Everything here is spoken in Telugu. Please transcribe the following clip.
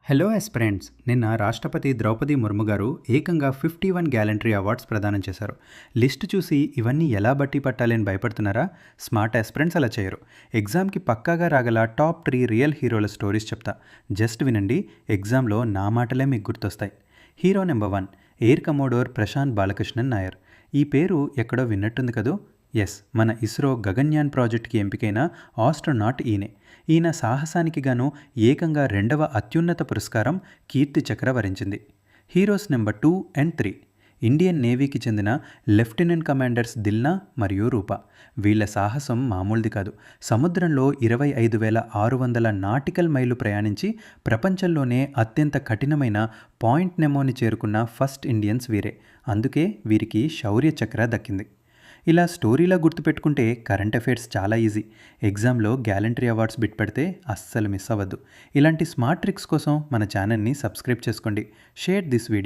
Hello aspirants. నిన్న రాష్ట్రపతి ద్రౌపది ముర్ము గారు ఏకంగా 51 గ్యాలంటరీ అవార్డ్స్ ప్రదానం చేశారు. లిస్ట్ చూసి ఇవన్నీ ఎలా బట్టి పట్టాలి అని భయపడుతున్నారా? స్మార్ట్ ఎస్పిరెంట్స్ అలా చేయరు. ఎగ్జామ్కి పక్కాగా రాగల టాప్ 3 రియల్ హీరోల స్టోరీస్ చెప్తా. జస్ట్ వినండి, ఎగ్జామ్లో నా మాటలే మీకు గుర్తొస్తాయి. Hero number 1, air commodore Prashant Balakrishnan Nair. ఈ పేరు ఎక్కడో విన్నట్టుంది కదూ. ఎస్, మన ఇస్రో గగన్యాన్ ప్రాజెక్ట్కి ఎంపికైన ఆస్ట్రోనాట్ ఈయన సాహసానికి గాను ఏకంగా 2వ అత్యున్నత పురస్కారం కీర్తి చక్ర వరించింది. హీరోస్ నెంబర్ 2 అండ్ 3, ఇండియన్ నేవీకి చెందిన లెఫ్టినెంట్ కమాండర్స్ దిల్నా మరియు రూపా. వీళ్ళ సాహసం మామూలుది కాదు. సముద్రంలో 25,600 నాటికల్ మైళ్ళు ప్రయాణించి ప్రపంచంలోనే అత్యంత కఠినమైన పాయింట్ నెమోని చేరుకున్న ఫస్ట్ ఇండియన్స్ వీరే. అందుకే వీరికి శౌర్య చక్ర దక్కింది. ఇలా స్టోరీలా గుర్తుపెట్టుకుంటే కరెంట్ అఫైర్స్ చాలా ఈజీ. ఎగ్జామ్లో గ్యాలంటరీ అవార్డ్స్ బిట్ పెడితే అస్సలు మిస్ అవ్వద్దు. ఇలాంటి స్మార్ట్ ట్రిక్స్ కోసం మన ఛానల్ని సబ్స్క్రైబ్ చేసుకోండి. Share this video.